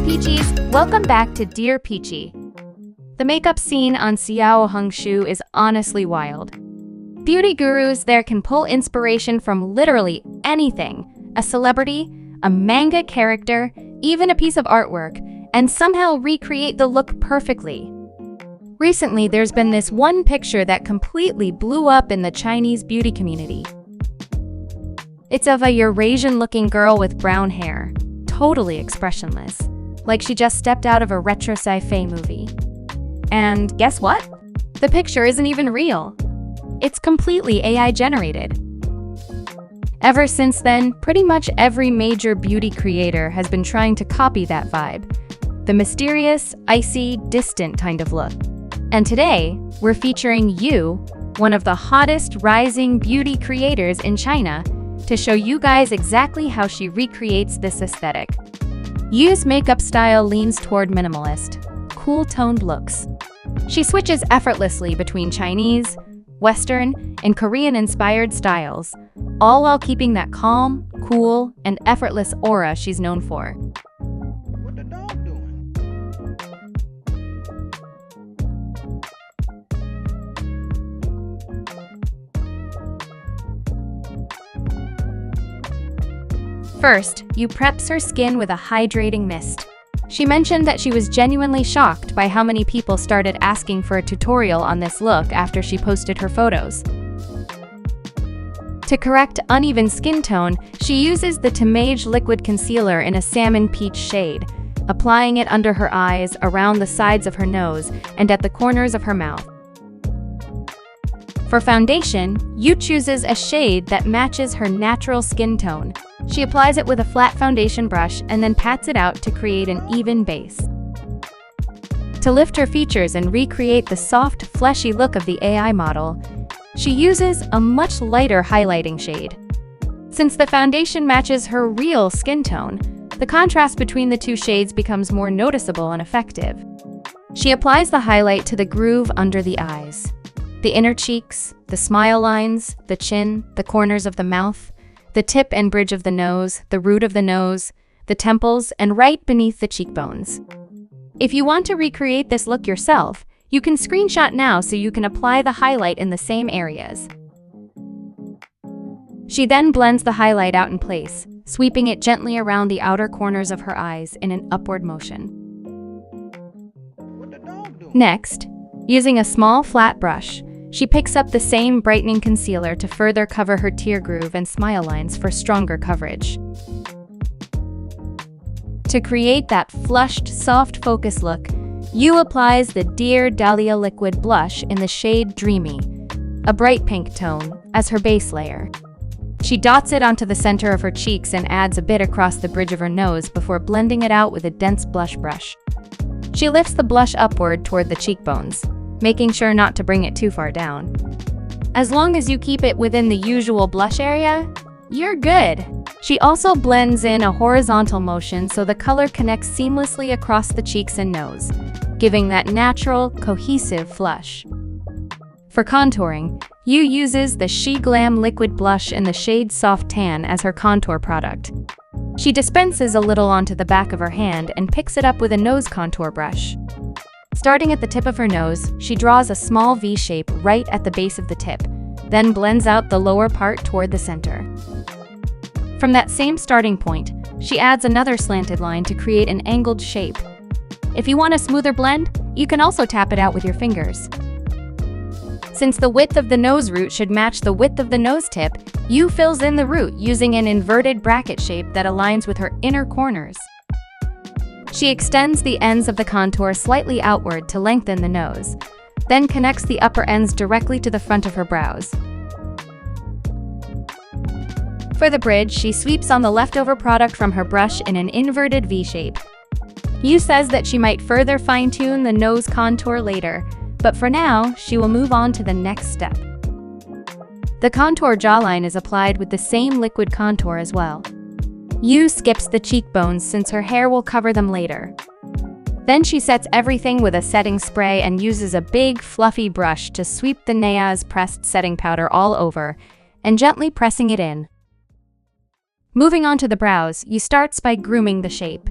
Peachies! Welcome back to Dear Peachie. The makeup scene on Xiaohongshu is honestly wild. Beauty gurus there can pull inspiration from literally anything, a celebrity, a manga character, even a piece of artwork, and somehow recreate the look perfectly. Recently, there's been this one picture that completely blew up in the Chinese beauty community. It's of a Eurasian-looking girl with brown hair, totally expressionless, like she just stepped out of a retro sci-fi movie. And guess what? The picture isn't even real. It's completely AI-generated. Ever since then, pretty much every major beauty creator has been trying to copy that vibe, the mysterious, icy, distant kind of look. And today, we're featuring Yu, one of the hottest rising beauty creators in China, to show you guys exactly how she recreates this aesthetic. Yu's makeup style leans toward minimalist, cool-toned looks. She switches effortlessly between Chinese, Western, and Korean-inspired styles, all while keeping that calm, cool, and effortless aura she's known for. What the dog doing? First, Yu preps her skin with a hydrating mist. She mentioned that she was genuinely shocked by how many people started asking for a tutorial on this look after she posted her photos. To correct uneven skin tone, she uses the Tmage liquid concealer in a salmon peach shade, applying it under her eyes, around the sides of her nose, and at the corners of her mouth. For foundation, Yu chooses a shade that matches her natural skin tone. She applies it with a flat foundation brush and then pats it out to create an even base. To lift her features and recreate the soft, fleshy look of the AI model, she uses a much lighter highlighting shade. Since the foundation matches her real skin tone, the contrast between the two shades becomes more noticeable and effective. She applies the highlight to the groove under the eyes, the inner cheeks, the smile lines, the chin, the corners of the mouth, the tip and bridge of the nose, the root of the nose, the temples, and right beneath the cheekbones. If you want to recreate this look yourself, you can screenshot now so you can apply the highlight in the same areas. She then blends the highlight out in place, sweeping it gently around the outer corners of her eyes in an upward motion. What the dog doing? Next, using a small flat brush, she picks up the same brightening concealer to further cover her tear groove and smile lines for stronger coverage. To create that flushed, soft focus look, Yu applies the Dear Dahlia liquid blush in the shade Dreamy, a bright pink tone, as her base layer. She dots it onto the center of her cheeks and adds a bit across the bridge of her nose before blending it out with a dense blush brush. She lifts the blush upward toward the cheekbones, making sure not to bring it too far down. As long as you keep it within the usual blush area, you're good. She also blends in a horizontal motion so the color connects seamlessly across the cheeks and nose, giving that natural, cohesive flush. For contouring, Yu uses the She Glam liquid blush in the shade Soft Tan as her contour product. She dispenses a little onto the back of her hand and picks it up with a nose contour brush. Starting at the tip of her nose, she draws a small V shape right at the base of the tip, then blends out the lower part toward the center. From that same starting point, she adds another slanted line to create an angled shape. If you want a smoother blend, you can also tap it out with your fingers. Since the width of the nose root should match the width of the nose tip, Yu fills in the root using an inverted bracket shape that aligns with her inner corners. She extends the ends of the contour slightly outward to lengthen the nose, then connects the upper ends directly to the front of her brows. For the bridge, she sweeps on the leftover product from her brush in an inverted V shape. Yu says that she might further fine-tune the nose contour later, but for now, she will move on to the next step. The contour jawline is applied with the same liquid contour as well. Yu skips the cheekbones since her hair will cover them later. Then she sets everything with a setting spray and uses a big, fluffy brush to sweep the Naya's pressed setting powder all over and gently pressing it in. Moving on to the brows, Yu starts by grooming the shape.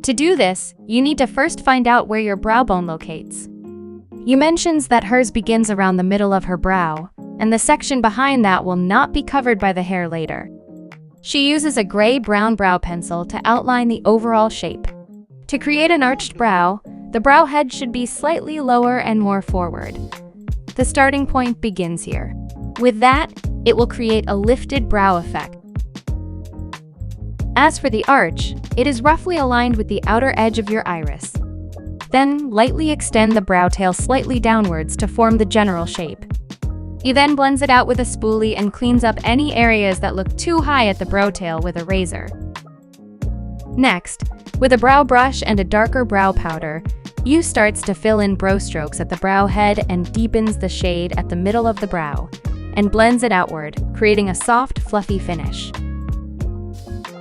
To do this, you need to first find out where your brow bone locates. You mentions that hers begins around the middle of her brow, and the section behind that will not be covered by the hair later. She uses a gray-brown brow pencil to outline the overall shape. To create an arched brow, the brow head should be slightly lower and more forward. The starting point begins here. With that, it will create a lifted brow effect. As for the arch, it is roughly aligned with the outer edge of your iris. Then, lightly extend the brow tail slightly downwards to form the general shape. You then blends it out with a spoolie and cleans up any areas that look too high at the brow tail with a razor. Next, with a brow brush and a darker brow powder, you starts to fill in brow strokes at the brow head and deepens the shade at the middle of the brow, and blends it outward, creating a soft, fluffy finish.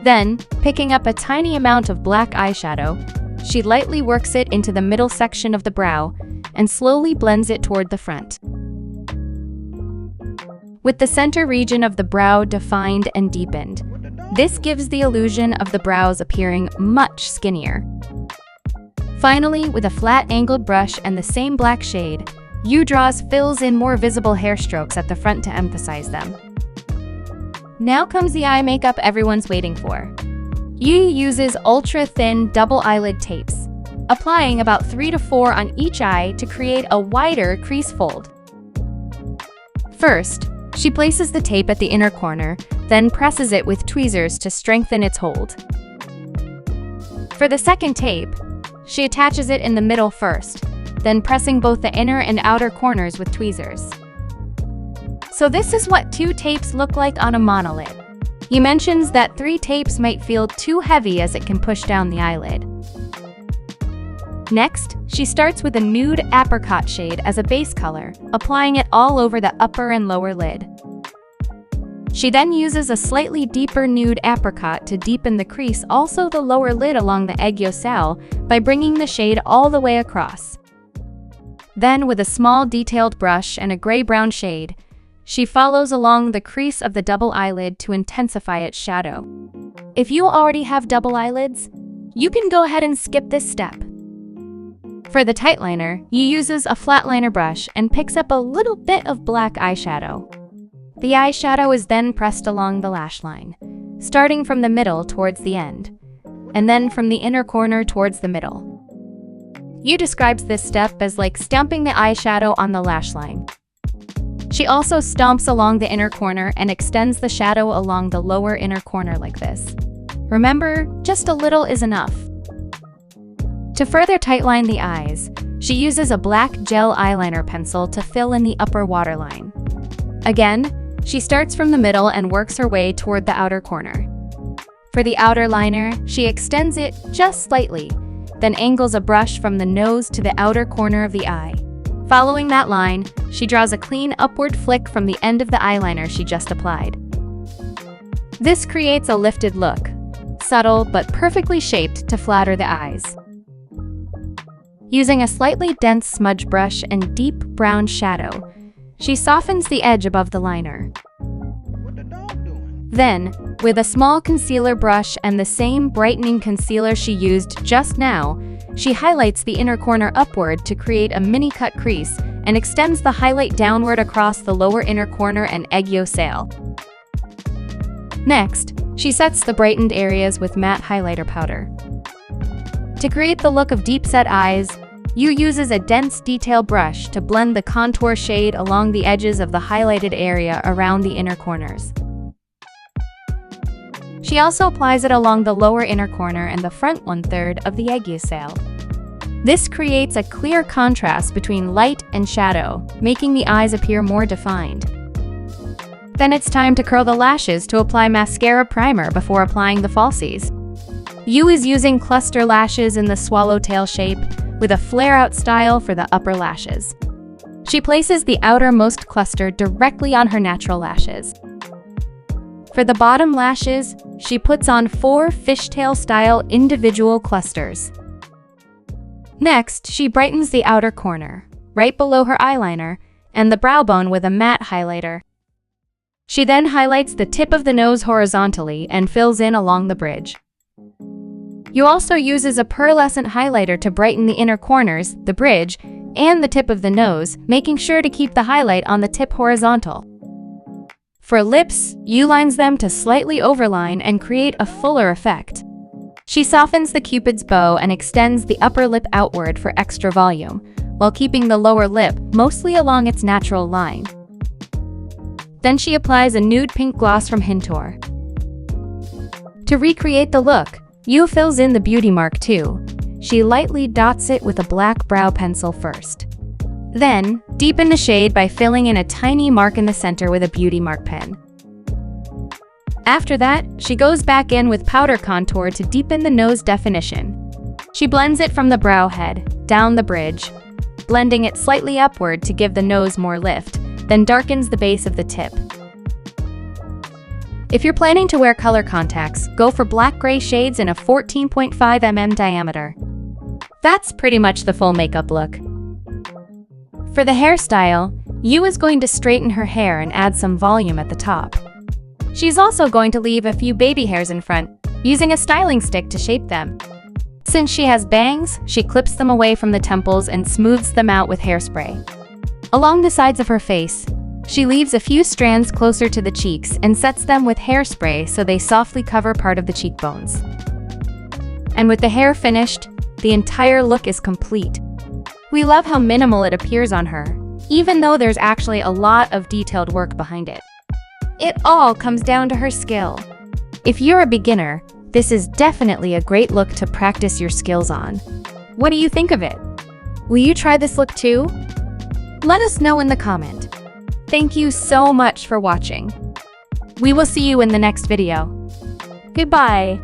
Then, picking up a tiny amount of black eyeshadow, she lightly works it into the middle section of the brow and slowly blends it toward the front. With the center region of the brow defined and deepened, this gives the illusion of the brows appearing much skinnier. Finally, with a flat angled brush and the same black shade, you fills in more visible hair strokes at the front to emphasize them. Now comes the eye makeup everyone's waiting for. Yu uses ultra-thin double eyelid tapes, applying about 3 to 4 on each eye to create a wider crease fold. First, she places the tape at the inner corner, then presses it with tweezers to strengthen its hold. For the second tape, she attaches it in the middle first, then pressing both the inner and outer corners with tweezers. So this is what 2 tapes look like on a monolid. He mentions that 3 tapes might feel too heavy as it can push down the eyelid. Next, she starts with a nude apricot shade as a base color, applying it all over the upper and lower lid. She then uses a slightly deeper nude apricot to deepen the crease, also the lower lid along the aiguille by bringing the shade all the way across. Then, with a small detailed brush and a gray-brown shade, she follows along the crease of the double eyelid to intensify its shadow. If you already have double eyelids, you can go ahead and skip this step. For the tight liner, he uses a flat liner brush and picks up a little bit of black eyeshadow. The eyeshadow is then pressed along the lash line, starting from the middle towards the end, and then from the inner corner towards the middle. Yu describes this step as like stamping the eyeshadow on the lash line. She also stomps along the inner corner and extends the shadow along the lower inner corner like this. Remember, just a little is enough. To further tightline the eyes, she uses a black gel eyeliner pencil to fill in the upper waterline. Again, she starts from the middle and works her way toward the outer corner. For the outer liner, she extends it just slightly, then angles a brush from the nose to the outer corner of the eye. Following that line, she draws a clean upward flick from the end of the eyeliner she just applied. This creates a lifted look, subtle but perfectly shaped to flatter the eyes. Using a slightly dense smudge brush and deep brown shadow, she softens the edge above the liner. What the dog doing? Then, with a small concealer brush and the same brightening concealer she used just now, she highlights the inner corner upward to create a mini-cut crease and extends the highlight downward across the lower inner corner and aiguille. Next, she sets the brightened areas with matte highlighter powder. To create the look of deep-set eyes, Yu uses a dense detail brush to blend the contour shade along the edges of the highlighted area around the inner corners. She also applies it along the lower inner corner and the front 1/3 of the aiguille. This creates a clear contrast between light and shadow, making the eyes appear more defined. Then it's time to curl the lashes to apply mascara primer before applying the falsies. Yu is using cluster lashes in the swallowtail shape, with a flare-out style for the upper lashes. She places the outermost cluster directly on her natural lashes. For the bottom lashes, she puts on 4 fishtail-style individual clusters. Next, she brightens the outer corner, right below her eyeliner, and the brow bone with a matte highlighter. She then highlights the tip of the nose horizontally and fills in along the bridge. You also uses a pearlescent highlighter to brighten the inner corners, the bridge, and the tip of the nose, making sure to keep the highlight on the tip horizontal. For lips, you lines them to slightly overline and create a fuller effect. She softens the cupid's bow and extends the upper lip outward for extra volume, while keeping the lower lip mostly along its natural line. Then she applies a nude pink gloss from Hintor. To recreate the look, Yu fills in the beauty mark too. She lightly dots it with a black brow pencil first. Then, deepen the shade by filling in a tiny mark in the center with a beauty mark pen. After that, she goes back in with powder contour to deepen the nose definition. She blends it from the brow head, down the bridge, blending it slightly upward to give the nose more lift, then darkens the base of the tip. If you're planning to wear color contacts, go for black-gray shades in a 14.5 mm diameter. That's pretty much the full makeup look. For the hairstyle, Yu is going to straighten her hair and add some volume at the top. She's also going to leave a few baby hairs in front, using a styling stick to shape them. Since she has bangs, she clips them away from the temples and smooths them out with hairspray. Along the sides of her face, she leaves a few strands closer to the cheeks and sets them with hairspray so they softly cover part of the cheekbones. And with the hair finished, the entire look is complete. We love how minimal it appears on her, even though there's actually a lot of detailed work behind it. It all comes down to her skill. If you're a beginner, this is definitely a great look to practice your skills on. What do you think of it? Will you try this look too? Let us know in the comment. Thank you so much for watching. We will see you in the next video. Goodbye.